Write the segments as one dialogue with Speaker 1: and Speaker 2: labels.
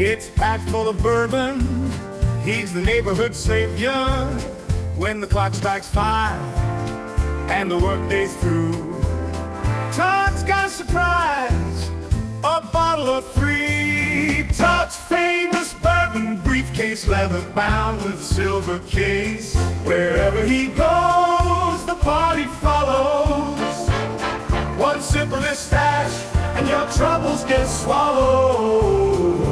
Speaker 1: It's packed full of bourbon. He's the neighborhood savior. When the clock strikes 5 and the workday's through, Todd's got a surprise, a bottle of free. Todd's famous bourbon briefcase, leather bound with silver case. Wherever he goes, the party follows. One sip of this stash, and your troubles get swallowed.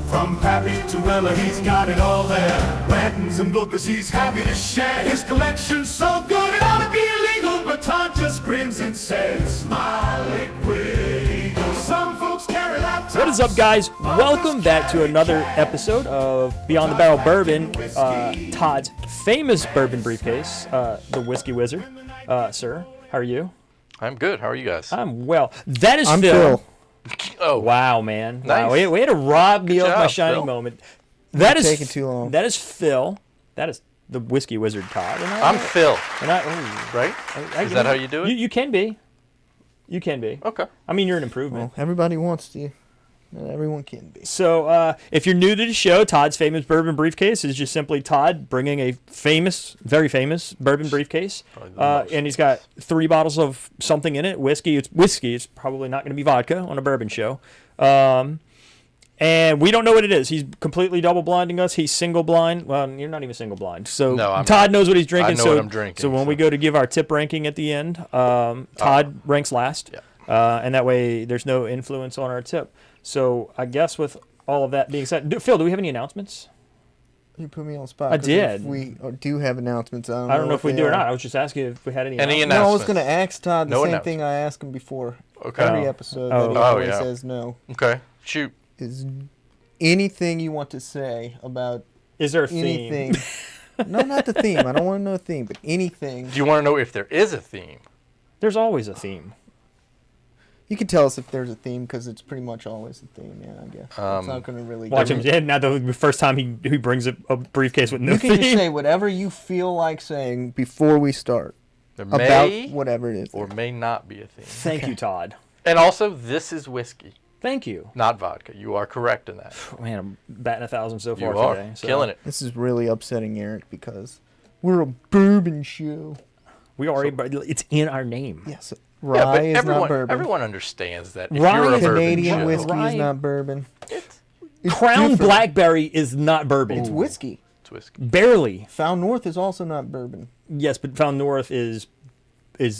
Speaker 1: From Pappy to Ella, he's got it all there. Lanterns and bookers, he's happy to share. His collection's so good, it ought to be illegal, but Todd just grins and says, "Smile, liquid." Some folks carry laptops.
Speaker 2: What is up, guys? Welcome back to another episode of Beyond the Barrel Bourbon. Todd's famous bourbon briefcase, the Whiskey Wizard. Sir, how are you?
Speaker 3: I'm good. How are you guys?
Speaker 2: I'm well. That is
Speaker 4: I'm
Speaker 2: Phil.
Speaker 4: Phil.
Speaker 3: Oh,
Speaker 2: Wow, man.
Speaker 3: Nice.
Speaker 2: Wow. We had to rob me
Speaker 3: Good
Speaker 2: of my
Speaker 3: job,
Speaker 2: shining
Speaker 3: Phil.
Speaker 2: moment. That is
Speaker 4: taking too long.
Speaker 2: That is Phil. That is the Whiskey Wizard, Todd.
Speaker 3: I'm Phil,
Speaker 2: Ooh,
Speaker 3: right? Is that how you do it?
Speaker 2: You can be. You can be.
Speaker 3: Okay.
Speaker 2: I mean, you're an improvement.
Speaker 4: Well, everybody wants to. Not everyone can be.
Speaker 2: So, if you're new to the show, Todd's famous bourbon briefcase is just simply Todd bringing a famous, very famous bourbon briefcase, and he's got 3 bottles of something in it. Whiskey. It's whiskey. It's probably not going to be vodka on a bourbon show, and we don't know what it is. He's completely double blinding us. He's single blind. Well, you're not even single blind. So
Speaker 3: No, I'm
Speaker 2: Todd
Speaker 3: not.
Speaker 2: knows what he's drinking.
Speaker 3: I know
Speaker 2: so,
Speaker 3: what I'm drinking,
Speaker 2: So when we go to give our tip ranking at the end, Todd ranks last, and that way there's no influence on our tip. So I guess with all of that being said, Phil, do we have any announcements?
Speaker 4: You put me on the spot.
Speaker 2: I
Speaker 4: 'cause
Speaker 2: did.
Speaker 4: If we do have announcements. I
Speaker 2: I don't know if we
Speaker 4: they
Speaker 2: do or
Speaker 4: are.
Speaker 2: not. I was just asking if we had any.
Speaker 3: Any
Speaker 2: announcements.
Speaker 4: No, I was
Speaker 3: announcements?
Speaker 4: going to ask Todd the
Speaker 3: No
Speaker 4: same
Speaker 3: announcements.
Speaker 4: thing I asked him before
Speaker 3: Okay.
Speaker 4: every episode.
Speaker 2: Oh.
Speaker 4: That he
Speaker 3: Oh,
Speaker 4: always
Speaker 3: yeah.
Speaker 4: says no.
Speaker 3: Okay. Shoot.
Speaker 4: Is anything you want to say about
Speaker 2: Is there a theme?
Speaker 4: anything? No, not the theme. I don't want to know a theme, but anything.
Speaker 3: Do you want to know if there is a theme?
Speaker 2: There's always a theme.
Speaker 4: You can tell us if there's a theme because it's pretty much always a theme. Yeah, I guess. It's not going to really.
Speaker 2: Watch
Speaker 4: give
Speaker 2: him.
Speaker 4: me-
Speaker 2: Yeah, now the first time he brings a briefcase with no
Speaker 4: You can just
Speaker 2: theme.
Speaker 4: say whatever you feel like saying before we start
Speaker 3: There
Speaker 4: about
Speaker 3: may
Speaker 4: whatever it is.
Speaker 3: or may not be a theme.
Speaker 2: Thank you, Todd.
Speaker 3: And also, this is whiskey,
Speaker 2: Thank you.
Speaker 3: not vodka. You are correct in that.
Speaker 2: Man, I'm batting 1,000 so
Speaker 3: You
Speaker 2: far
Speaker 3: are
Speaker 2: today. So
Speaker 3: killing it.
Speaker 4: This is really upsetting Eric because we're a bourbon show.
Speaker 2: We already. It's in our name.
Speaker 4: Yes,
Speaker 3: Yeah,
Speaker 4: rye
Speaker 3: but
Speaker 4: is not bourbon.
Speaker 3: everyone understands that. If
Speaker 2: Rye
Speaker 3: you're a
Speaker 2: is
Speaker 3: bourbon
Speaker 4: Canadian
Speaker 3: show,
Speaker 4: whiskey
Speaker 2: Rye-
Speaker 4: is not bourbon. It's
Speaker 2: Crown
Speaker 4: different.
Speaker 2: Blackberry is not bourbon.
Speaker 4: It's whiskey.
Speaker 3: it's whiskey.
Speaker 2: Barely.
Speaker 4: Found North is also not bourbon.
Speaker 2: Yes, but Found North is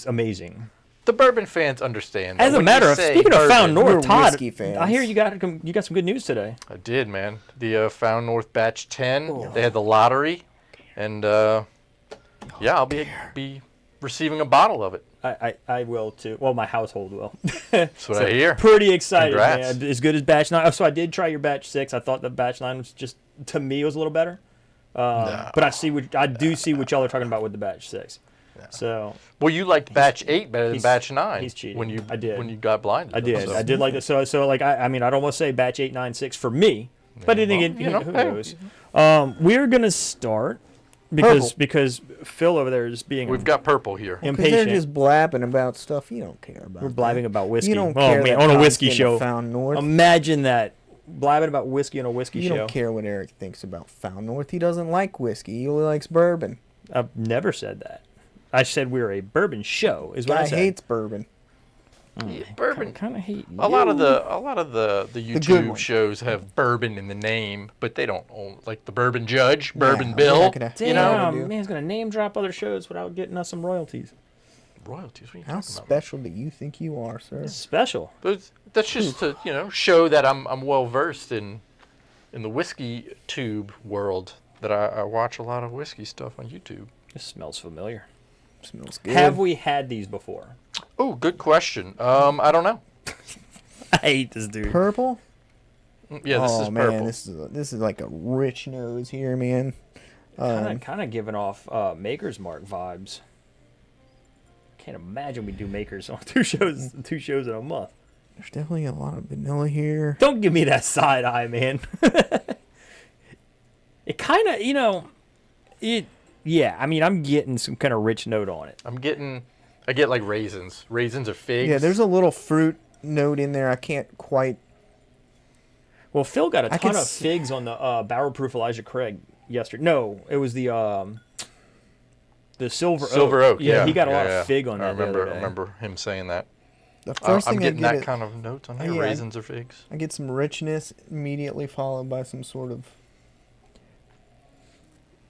Speaker 2: amazing.
Speaker 3: The bourbon fans understand. that
Speaker 2: As a
Speaker 3: when
Speaker 2: matter
Speaker 3: you
Speaker 2: of
Speaker 3: say
Speaker 2: speaking of
Speaker 3: bourbon-
Speaker 2: Found North,
Speaker 4: We're
Speaker 2: Todd,
Speaker 4: whiskey fans.
Speaker 2: I hear you got some good news today.
Speaker 3: I did, man. The Found North Batch 10.
Speaker 2: Oh.
Speaker 3: They had the lottery, and yeah, I'll be receiving a bottle of it.
Speaker 2: I will too. Well, my household will.
Speaker 3: That's what I hear.
Speaker 2: Pretty excited,
Speaker 3: Congrats.
Speaker 2: man. As good as Batch 9. So I did try your Batch 6. I thought the Batch 9 was just, to me, was a little better. But I do see what y'all are talking about with the Batch 6. So
Speaker 3: Well, you liked Batch 8 better than
Speaker 2: he's-
Speaker 3: Batch 9.
Speaker 2: he's cheating.
Speaker 3: When you
Speaker 2: I did.
Speaker 3: When you got blinded.
Speaker 2: I did.
Speaker 3: So-
Speaker 2: I did like this. So like I mean, I'd almost say Batch 8, 9, 6 for me. But then again,
Speaker 3: you know,
Speaker 2: who
Speaker 3: hey.
Speaker 2: knows? We're gonna start because Phil over there is being
Speaker 3: We've got purple here.
Speaker 4: Because they're
Speaker 2: impatient.
Speaker 4: just blabbing about stuff you don't care about.
Speaker 2: We're blabbing about whiskey.
Speaker 4: You don't
Speaker 2: Oh,
Speaker 4: care
Speaker 2: man,
Speaker 4: that
Speaker 2: on a
Speaker 4: Todd's
Speaker 2: whiskey
Speaker 4: getting
Speaker 2: show.
Speaker 4: Found North.
Speaker 2: Imagine that. Blabbing about whiskey on a whiskey
Speaker 4: You
Speaker 2: show.
Speaker 4: don't care what Eric thinks about Found North. He doesn't like whiskey. He only likes bourbon.
Speaker 2: I've never said that. I said we're a bourbon show. Is what I
Speaker 4: Guy
Speaker 2: said.
Speaker 4: hates bourbon.
Speaker 3: Bourbon.
Speaker 2: Kind of hate.
Speaker 3: A lot of the
Speaker 4: good
Speaker 3: YouTube
Speaker 4: ones.
Speaker 3: shows have bourbon in the name, but they don't own, like the Bourbon Judge, Bourbon
Speaker 4: Yeah,
Speaker 3: Bill.
Speaker 4: we're not gonna-
Speaker 2: Damn,
Speaker 3: you know,
Speaker 2: man's gonna name drop other shows without getting us some royalties.
Speaker 3: royalties. What are you
Speaker 4: How
Speaker 3: talking about?
Speaker 4: special do you think you are, sir?
Speaker 2: It's special.
Speaker 3: But that's just to show that I'm well versed in the whiskey tube world. That I watch a lot of whiskey stuff on YouTube.
Speaker 2: This smells familiar.
Speaker 4: Smells good.
Speaker 2: Have we had these before?
Speaker 3: Oh, good question. I don't know.
Speaker 2: I hate this dude.
Speaker 4: Purple?
Speaker 3: Yeah, this
Speaker 4: oh
Speaker 3: is
Speaker 4: man,
Speaker 3: purple.
Speaker 4: this is like a rich nose here, man.
Speaker 2: Kind of giving off Maker's Mark vibes. Can't imagine we do Makers on two shows in a month.
Speaker 4: There's definitely a lot of vanilla here.
Speaker 2: Don't give me that side eye, man. It kind of, yeah. I mean, I'm getting some kind of rich note on it.
Speaker 3: I get like raisins or figs.
Speaker 4: Yeah, there's a little fruit note in there. I can't quite.
Speaker 2: Well, Phil got a
Speaker 4: I
Speaker 2: ton
Speaker 4: could
Speaker 2: of
Speaker 4: s-
Speaker 2: figs on the barrel proof Elijah Craig yesterday. No, it was the silver
Speaker 3: Silver Oak. Yeah,
Speaker 2: he got a
Speaker 3: yeah,
Speaker 2: lot
Speaker 3: yeah.
Speaker 2: of fig on that. the other day.
Speaker 3: I remember him saying that.
Speaker 4: The first
Speaker 3: I'm
Speaker 4: thing
Speaker 3: getting
Speaker 4: I
Speaker 3: that
Speaker 4: get,
Speaker 3: kind of notes on here.
Speaker 4: yeah,
Speaker 3: Raisins or figs.
Speaker 4: I get some richness immediately followed by some sort of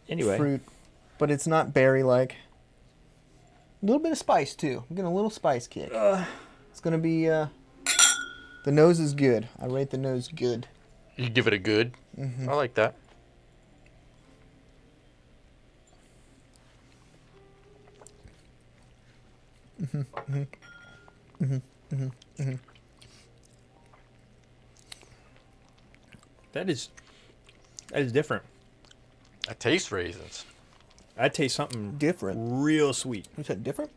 Speaker 2: Anyway,
Speaker 4: fruit, but it's not berry-like. A little bit of spice too. I'm getting a little spice kick. It's gonna be. The nose is good. I rate the nose good.
Speaker 3: You give it a good. I like that.
Speaker 2: that is different.
Speaker 3: I taste raisins.
Speaker 2: I taste something
Speaker 4: Different.
Speaker 2: real sweet.
Speaker 4: You said different?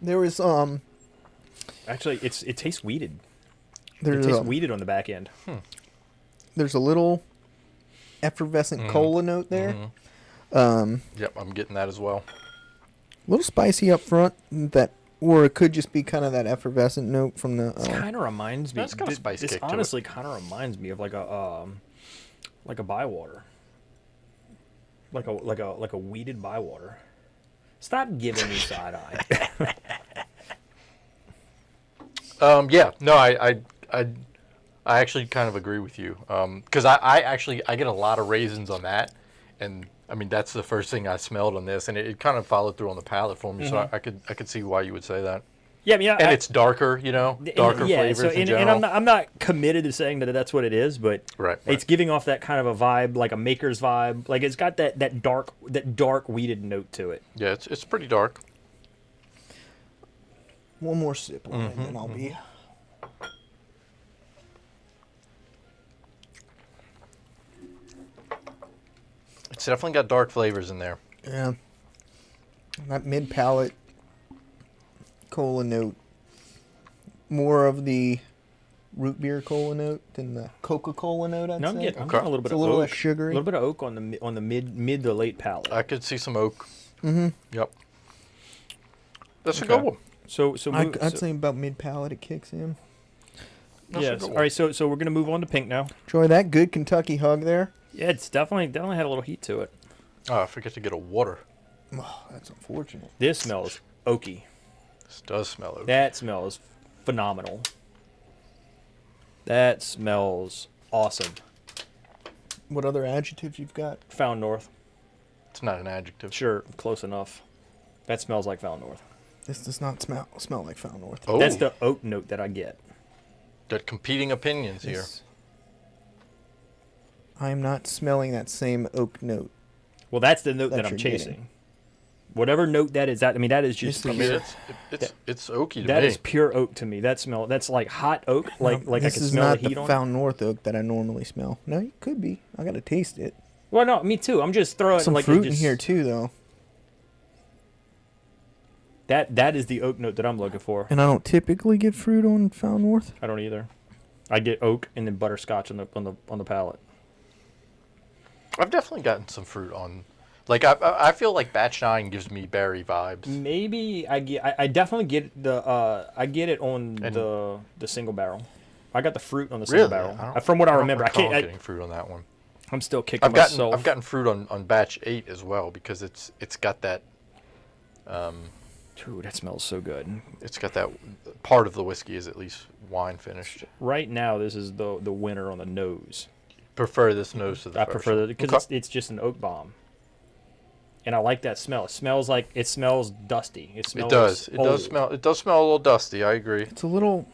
Speaker 4: There was
Speaker 2: Actually, it tastes weeded. It
Speaker 4: there's
Speaker 2: tastes weeded on the back end.
Speaker 4: there's a little effervescent cola note there.
Speaker 3: Yep, I'm getting that as well.
Speaker 4: A little spicy up front, or it could just be kind of that effervescent note from the.
Speaker 2: It kind of reminds me.
Speaker 3: That's got a spice
Speaker 2: this
Speaker 3: kick to it.
Speaker 2: honestly kind of reminds me of like a Bywater, like a weeded Bywater. Stop giving me side eye.
Speaker 3: Yeah, no, I actually kind of agree with you. Because I actually I get a lot of raisins on that, and I mean that's the first thing I smelled on this, and it kind of followed through on the palate for me. So I could see why you would say that.
Speaker 2: Yeah, I mean,
Speaker 3: And it's darker, darker flavors
Speaker 2: so,
Speaker 3: in
Speaker 2: and
Speaker 3: general.
Speaker 2: I'm not committed to saying that that's what it is, but
Speaker 3: Right.
Speaker 2: it's giving off that kind of a vibe, like a maker's vibe. Like it's got that dark weeded note to it.
Speaker 3: Yeah, it's pretty dark.
Speaker 4: One more sip on it, and I'll be.
Speaker 3: It's definitely got dark flavors in there.
Speaker 4: Yeah. That mid palate cola note. More of the root beer cola note than the Coca-Cola note, I'd
Speaker 2: No, I'm
Speaker 4: say.
Speaker 2: getting, I'm
Speaker 3: Okay.
Speaker 2: getting a little bit
Speaker 4: It's a
Speaker 2: of
Speaker 4: little
Speaker 2: oak,
Speaker 4: less sugary.
Speaker 2: a little bit of oak on the mid to late palate.
Speaker 3: I could see some oak. Yep. That's a
Speaker 2: Okay.
Speaker 3: good one.
Speaker 2: So
Speaker 4: I'd say about mid palate it kicks in.
Speaker 3: That's a
Speaker 2: yes.
Speaker 3: good
Speaker 2: All
Speaker 3: one.
Speaker 2: right. So we're gonna move on to pink now.
Speaker 4: Enjoy that good Kentucky hug there.
Speaker 2: Yeah, it's definitely had a little heat to it.
Speaker 3: Oh, I forget to get a water.
Speaker 4: Oh, that's unfortunate.
Speaker 2: This smells oaky.
Speaker 3: This does smell oak.
Speaker 2: That smells phenomenal. That smells awesome.
Speaker 4: What other adjectives you've got?
Speaker 2: Found North.
Speaker 3: It's not an adjective.
Speaker 2: Sure, close enough. That smells like Found North.
Speaker 4: This does not smell like Found North.
Speaker 3: Oh,
Speaker 2: That's the oak note that I get.
Speaker 3: got competing opinions here.
Speaker 4: This- I am not smelling that same oak note.
Speaker 2: Well, that's the note
Speaker 4: That
Speaker 2: that I'm
Speaker 4: you're
Speaker 2: chasing.
Speaker 4: getting.
Speaker 2: Whatever note that is, that is just
Speaker 4: This
Speaker 3: I
Speaker 4: is-
Speaker 3: mean, it's oaky to
Speaker 2: that
Speaker 3: me.
Speaker 2: is pure oak to me. That's like hot oak. Like I
Speaker 4: this
Speaker 2: can
Speaker 4: is
Speaker 2: smell
Speaker 4: not
Speaker 2: the heat
Speaker 4: the
Speaker 2: on.
Speaker 4: Found North oak that I normally smell. No, it could be. I gotta taste it.
Speaker 2: Well, no, me too. I'm just throwing
Speaker 4: Some
Speaker 2: like
Speaker 4: fruit
Speaker 2: it
Speaker 4: in
Speaker 2: just-
Speaker 4: here too, though,
Speaker 2: That is the oak note that I'm looking for.
Speaker 4: and I don't typically get fruit on Found North.
Speaker 2: I don't either. I get oak and then butterscotch on the palate.
Speaker 3: I've definitely gotten some fruit on. Like I feel like Batch 9 gives me berry vibes.
Speaker 2: Maybe I definitely get I get it on
Speaker 3: And-
Speaker 2: the single barrel. I got the fruit on the single
Speaker 3: Really?
Speaker 2: barrel. From what I remember, I
Speaker 3: recall
Speaker 2: can't.
Speaker 3: getting fruit on that one.
Speaker 2: I'm still kicking
Speaker 3: I've gotten
Speaker 2: myself.
Speaker 3: I've gotten fruit on Batch 8 as well because it's got that
Speaker 2: Ooh, that smells so good.
Speaker 3: part of the whiskey is at least wine finished.
Speaker 2: Right now, this is the winner on the nose.
Speaker 3: Prefer this nose to the
Speaker 2: I
Speaker 3: first
Speaker 2: prefer
Speaker 3: one.
Speaker 2: that because
Speaker 3: Okay.
Speaker 2: it's just an oak bomb, and I like that smell. It smells dusty. It
Speaker 3: It
Speaker 2: smells.
Speaker 3: does. It
Speaker 2: old.
Speaker 3: does smell. It does smell a little dusty. I agree.
Speaker 4: It's a little,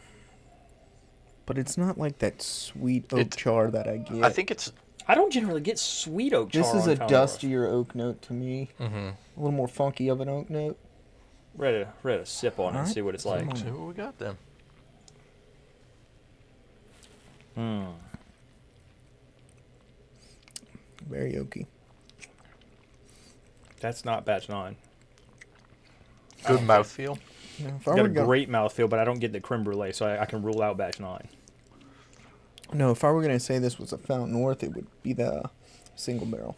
Speaker 4: but it's not like that sweet oak char that I get.
Speaker 3: I think it's.
Speaker 2: I don't generally get sweet oak char.
Speaker 4: this is
Speaker 2: on
Speaker 4: a
Speaker 2: Found North.
Speaker 4: dustier oak note to me.
Speaker 3: Mm-hmm.
Speaker 4: A little more funky of an oak note.
Speaker 2: Ready to sip on it and
Speaker 4: Alright.
Speaker 2: see what it's like.
Speaker 3: See what we got then.
Speaker 4: Very oaky.
Speaker 2: That's not batch 9.
Speaker 3: Good mouthfeel.
Speaker 4: Now, if
Speaker 2: It's
Speaker 4: I
Speaker 2: got
Speaker 4: were
Speaker 2: a
Speaker 4: gonna,
Speaker 2: great mouthfeel, but I don't get the creme brulee, so I can rule out batch 9.
Speaker 4: no, if I were gonna say this was a Found North, it would be the single barrel.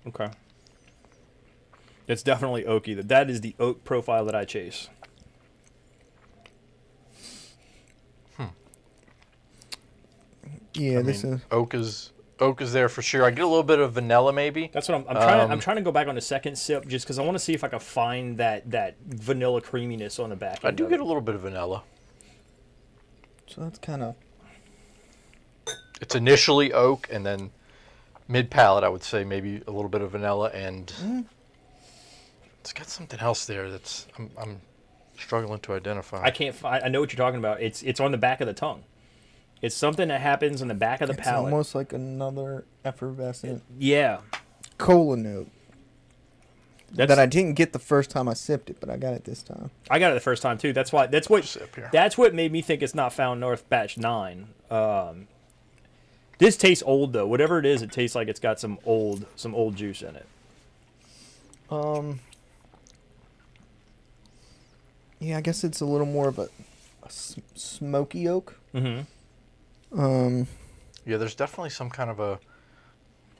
Speaker 2: Okay. It's definitely oaky. That is the oak profile that I chase.
Speaker 4: Yeah,
Speaker 3: I
Speaker 4: this
Speaker 3: mean,
Speaker 4: is.
Speaker 3: oak is there for sure. I get a little bit of vanilla maybe.
Speaker 2: That's what I'm trying to go back on the second sip just because I want to see if I can find that vanilla creaminess on the back.
Speaker 3: I
Speaker 2: end
Speaker 3: do
Speaker 2: of
Speaker 3: get
Speaker 2: it.
Speaker 3: a little bit of vanilla.
Speaker 4: So that's kind of.
Speaker 3: It's initially oak, and then mid palate, I would say maybe a little bit of vanilla, and it's got something else there that's I'm struggling to identify.
Speaker 2: I can't find. I know what you're talking about. It's on the back of the tongue. It's something that happens on the back of the
Speaker 4: It's
Speaker 2: palate.
Speaker 4: almost like another effervescent
Speaker 2: Yeah,
Speaker 4: cola note
Speaker 2: that's,
Speaker 4: that I didn't get the first time I sipped it, but I got it this time.
Speaker 2: I got it the first time too. That's what
Speaker 3: Sip here.
Speaker 2: that's what made me think it's not Found North Batch 9. This tastes old though. Whatever it is, it tastes like it's got some old juice in it.
Speaker 4: Yeah, I guess it's a little more of a smoky oak.
Speaker 2: Mm-hmm.
Speaker 3: Yeah, there's definitely some kind of a.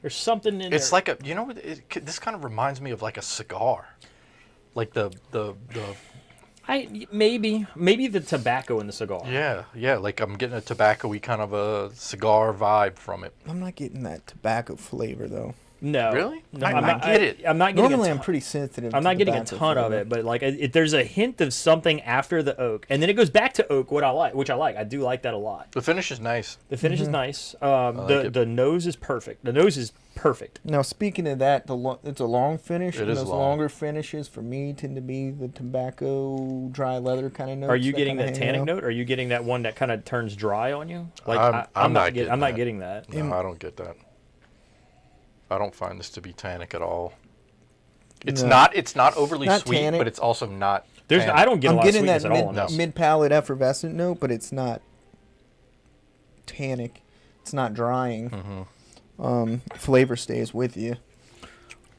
Speaker 2: There's something in
Speaker 3: It's
Speaker 2: there.
Speaker 3: like a, you know, this kind of reminds me of like a cigar, like the
Speaker 2: maybe the tobacco in the cigar.
Speaker 3: yeah, like I'm getting a tobacco-y kind of a cigar vibe from it.
Speaker 4: I'm not getting that tobacco flavor though.
Speaker 2: No,
Speaker 3: Really?
Speaker 2: No,
Speaker 3: I
Speaker 2: I'm
Speaker 3: get it.
Speaker 2: I'm not getting.
Speaker 4: Normally,
Speaker 2: a
Speaker 4: I'm
Speaker 2: ton,
Speaker 4: pretty sensitive.
Speaker 2: I'm
Speaker 4: to
Speaker 2: not getting a
Speaker 4: tobacco
Speaker 2: ton of
Speaker 4: flavor.
Speaker 2: it, but like there's a hint of something after the oak, and then it goes back to oak. Which I like. I do like that a lot.
Speaker 3: The finish is nice.
Speaker 2: The finish is nice.
Speaker 3: like it.
Speaker 2: The nose is perfect. The nose is perfect.
Speaker 4: Now, speaking of that, it's a long finish.
Speaker 3: It
Speaker 4: and
Speaker 3: is
Speaker 4: those
Speaker 3: long.
Speaker 4: longer finishes for me tend to be the tobacco, dry leather kind of notes.
Speaker 2: Are you getting
Speaker 4: kinda
Speaker 2: that
Speaker 4: hang
Speaker 2: tannic
Speaker 4: out.
Speaker 2: note? Or are you getting that one that kind of turns dry on you? Like
Speaker 3: I'm not getting
Speaker 2: I'm not
Speaker 3: that.
Speaker 2: getting that.
Speaker 3: No, I don't get that. I don't find this to be tannic at all. It's
Speaker 4: No.
Speaker 3: not. It's not overly
Speaker 4: Not
Speaker 3: sweet,
Speaker 4: tannic.
Speaker 3: but it's also not.
Speaker 2: There's
Speaker 3: tannic.
Speaker 2: I don't get a
Speaker 4: I'm
Speaker 2: lot of
Speaker 4: getting
Speaker 2: sweetness
Speaker 4: that
Speaker 2: at all in this.
Speaker 4: mid palate effervescent note, but it's not tannic. It's not drying.
Speaker 3: Mm-hmm.
Speaker 4: Flavor stays with you.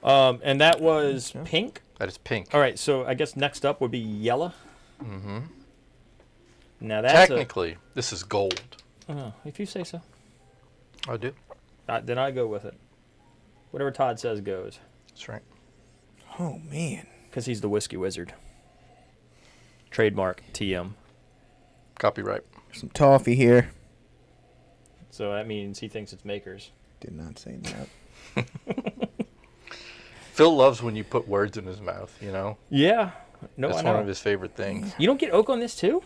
Speaker 2: And that was
Speaker 4: Okay.
Speaker 2: pink.
Speaker 3: That is pink.
Speaker 2: All right, so I guess next up would be yellow.
Speaker 3: Mm-hmm.
Speaker 2: Now that's
Speaker 3: Technically, this is gold.
Speaker 2: if you say so.
Speaker 3: I do.
Speaker 2: Then I go with it. Whatever Todd says goes,
Speaker 3: That's right.
Speaker 4: Oh man.
Speaker 2: because he's the whiskey wizard. Trademark TM.
Speaker 3: Copyright.
Speaker 4: Some toffee here.
Speaker 2: So that means he thinks it's Makers.
Speaker 4: Did not say that.
Speaker 3: Phil loves when you put words in his mouth. You know,
Speaker 2: Yeah. No,
Speaker 3: that's
Speaker 2: I know.
Speaker 3: one of his favorite things.
Speaker 2: You don't get oak on this too?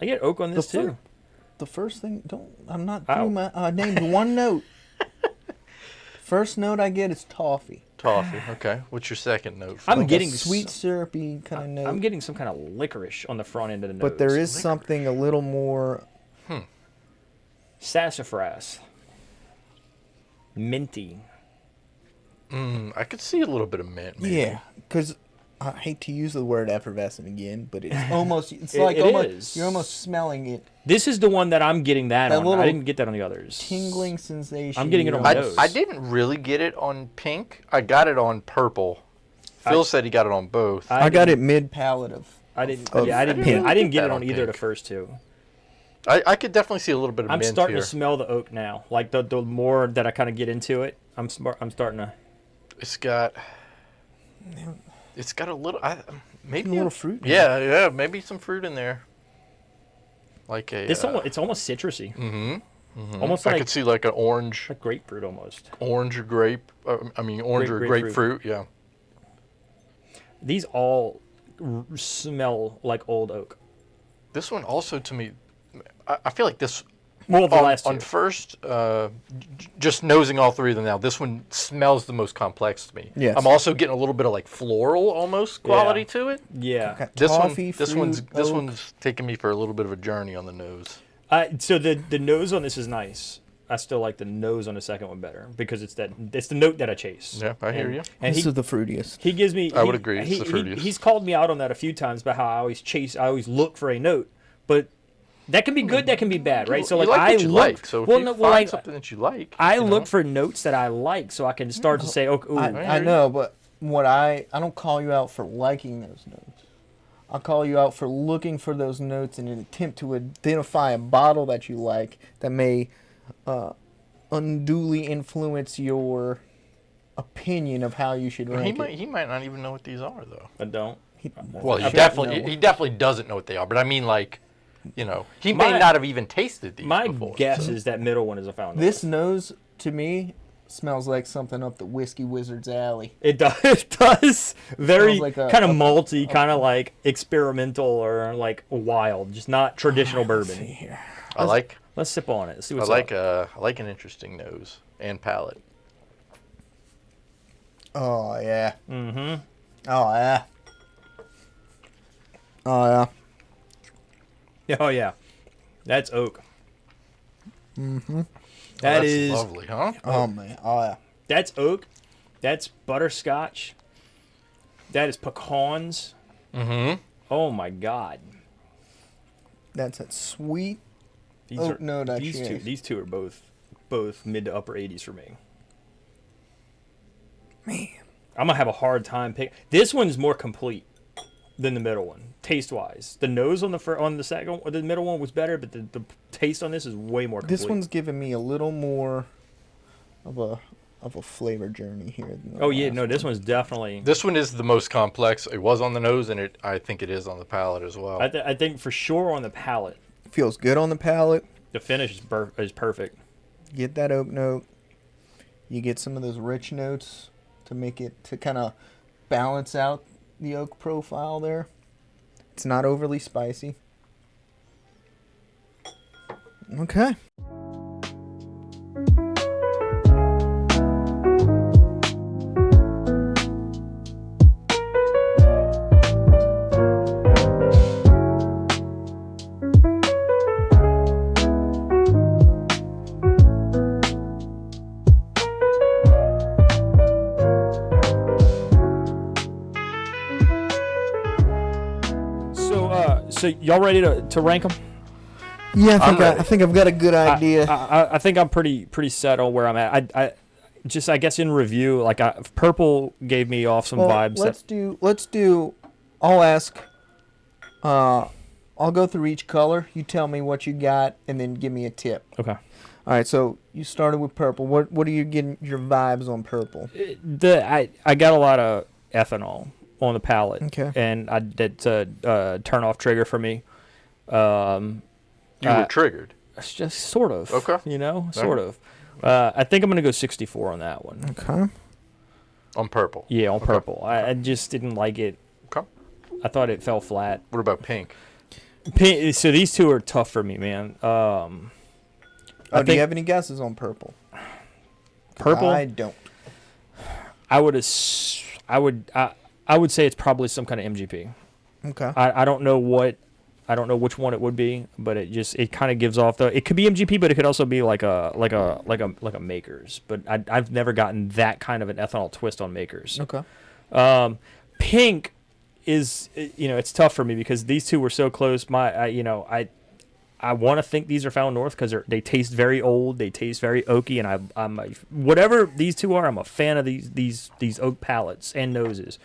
Speaker 2: I get oak on this
Speaker 4: The fir-
Speaker 2: too.
Speaker 4: The first thing, I'm not
Speaker 2: Ow.
Speaker 4: through my. I named one note. First note I get is toffee.
Speaker 3: Toffee. Okay. What's your second note?
Speaker 2: I'm
Speaker 3: Phil?
Speaker 2: getting
Speaker 4: sweet, syrupy kind of note.
Speaker 2: I'm getting some kind of licorice on the front end of the nose.
Speaker 4: but there is something a little more.
Speaker 2: sassafras. Minty.
Speaker 3: I could see a little bit of mint. Maybe.
Speaker 4: Yeah, because I hate to use the word effervescent again, but it's almost. It's
Speaker 2: It-
Speaker 4: like
Speaker 2: it
Speaker 4: almost,
Speaker 2: is.
Speaker 4: you're almost smelling it.
Speaker 2: This is the one that I'm getting that
Speaker 4: That
Speaker 2: on.
Speaker 4: little
Speaker 2: I didn't get that on the others.
Speaker 4: Tingling sensation.
Speaker 2: I'm getting it on my
Speaker 3: I,
Speaker 2: nose.
Speaker 3: I didn't really get it on pink. I got it on purple. Phil said he got it on both.
Speaker 4: I got it mid palate of.
Speaker 2: I didn't.
Speaker 4: of
Speaker 2: Yeah, I didn't.
Speaker 4: pink.
Speaker 2: I didn't get
Speaker 3: that
Speaker 2: it on
Speaker 3: on
Speaker 2: either of the
Speaker 3: pink.
Speaker 2: first two.
Speaker 3: I could definitely see a little bit of
Speaker 2: I'm
Speaker 3: mint
Speaker 2: starting
Speaker 3: here.
Speaker 2: to smell the oak now. Like the more that I kind of get into it, I'm starting to.
Speaker 3: It's got a little. Maybe
Speaker 4: A little fruit in
Speaker 3: Yeah, maybe some fruit in there. Like a.
Speaker 2: It's almost citrusy. Almost
Speaker 3: I
Speaker 2: like
Speaker 3: could see like an orange,
Speaker 2: like grapefruit almost.
Speaker 3: orange or grape. Orange or
Speaker 2: Grapefruit.
Speaker 3: grapefruit. Yeah.
Speaker 2: These all smell like old oak.
Speaker 3: This one also to me, I feel like this
Speaker 2: Well, the last two.
Speaker 3: on first, just nosing all three of them now. This one smells the most complex to me.
Speaker 4: Yes.
Speaker 3: I'm also getting a little bit of like floral almost quality
Speaker 2: Yeah.
Speaker 3: to it.
Speaker 2: Yeah.
Speaker 4: Got
Speaker 3: This
Speaker 4: toffee,
Speaker 3: one, this
Speaker 4: fruit,
Speaker 3: one's this
Speaker 4: oak.
Speaker 3: one's taking me for a little bit of a journey on the nose.
Speaker 2: So the nose on this is nice. I still like the nose on the second one better because it's the note that I chase.
Speaker 3: Yeah, I hear you.
Speaker 2: And
Speaker 4: This
Speaker 2: he,
Speaker 4: is the fruitiest.
Speaker 2: he gives me.
Speaker 3: I would agree, it's
Speaker 2: He,
Speaker 3: the fruitiest.
Speaker 2: he's called me out on that a few times about how I always look for a note, but that can be good, that can be bad, right? So
Speaker 3: you
Speaker 2: like
Speaker 3: like
Speaker 2: I
Speaker 3: what you
Speaker 2: look.
Speaker 3: like. So if
Speaker 2: well,
Speaker 3: you
Speaker 2: no,
Speaker 3: find
Speaker 2: well, like,
Speaker 3: something that you like,
Speaker 2: I
Speaker 3: you
Speaker 2: look
Speaker 3: know.
Speaker 2: for notes that I like, so I can start to say, okay, ooh,
Speaker 4: I know, but what I don't call you out for liking those notes. I call you out for looking for those notes in an attempt to identify a bottle that you like that may unduly influence your opinion of how you should rank it.
Speaker 3: He might not even know what these are though.
Speaker 2: I don't.
Speaker 3: Well, he
Speaker 4: should
Speaker 3: definitely
Speaker 4: know.
Speaker 3: he definitely doesn't know what they are. But I mean, like, you know, he may not have even tasted these
Speaker 2: My
Speaker 3: before.
Speaker 2: guess is that middle one is a found.
Speaker 4: This nose, to me, smells like something up the Whiskey Wizard's alley.
Speaker 2: It does. It does. Very
Speaker 4: Like
Speaker 2: kind of malty, kind of like experimental or like wild, just not traditional bourbon.
Speaker 4: See here.
Speaker 3: Let's
Speaker 2: sip on it. See what's
Speaker 3: I like an interesting nose and palate.
Speaker 4: Oh, yeah.
Speaker 2: Mm-hmm.
Speaker 4: Oh, yeah. Oh, yeah.
Speaker 2: Oh yeah, that's oak.
Speaker 4: Mm-hmm.
Speaker 3: That's lovely, huh?
Speaker 4: Oh, man. Oh, yeah.
Speaker 2: That's oak. That's butterscotch. That is pecans.
Speaker 3: Mm-hmm.
Speaker 2: Oh my God.
Speaker 4: That's that sweet
Speaker 2: These
Speaker 4: oak note I
Speaker 2: these two.
Speaker 4: chase.
Speaker 2: These two are both mid to upper 80s for me.
Speaker 4: Man.
Speaker 2: I'm gonna have a hard time picking. This one's more complete than the middle one, taste wise. The nose on the second, or the middle one was better, but the taste on this is way more complete.
Speaker 4: This one's giving me a little more of a flavor journey here. Than the
Speaker 2: Oh yeah,
Speaker 4: last
Speaker 2: no, this one's definitely.
Speaker 3: This one is the most complex. It was on the nose, and I think it is on the palate as well.
Speaker 2: I think for sure on the palate,
Speaker 4: Feels good on the palate.
Speaker 2: the finish is perfect.
Speaker 4: Get that oak note. You get some of those rich notes to make it, to kind of balance out the oak profile there. It's not overly spicy. Okay.
Speaker 2: So y'all ready to rank them?
Speaker 4: Yeah,
Speaker 3: I'm ready.
Speaker 4: I think I've got a good idea.
Speaker 2: I think I'm pretty set on where I'm at. I guess in review, like purple gave me off some vibes.
Speaker 4: Let's do. I'll ask. I'll go through each color. You tell me what you got, and then give me a tip.
Speaker 2: Okay.
Speaker 4: All right. So you started with purple. What are you getting your vibes on purple?
Speaker 2: I got a lot of ethanol on the palate.
Speaker 4: Okay.
Speaker 2: And that's a turn off trigger for me.
Speaker 3: You were triggered.
Speaker 2: It's just sort of.
Speaker 3: Okay.
Speaker 2: You know, sort of. I think I'm gonna go 64 on that one.
Speaker 4: Okay.
Speaker 3: On purple.
Speaker 2: Yeah, on purple. I just didn't like it.
Speaker 3: Okay.
Speaker 2: I thought it fell flat.
Speaker 3: What about pink?
Speaker 2: So these two are tough for me, man.
Speaker 4: Do you have any guesses on purple?
Speaker 2: Purple?
Speaker 4: I don't.
Speaker 2: I would say it's probably some kind of MGP.
Speaker 4: Okay.
Speaker 2: I don't know which one it would be, but it kind of gives off it could be MGP, but it could also be like a Makers. But I've never gotten that kind of an ethanol twist on Makers.
Speaker 4: Okay.
Speaker 2: Pink is, it's tough for me because these two were so close. I want to think these are found north because they taste very old, they taste very oaky, and I'm whatever these two are, I'm a fan of these oak palates and noses.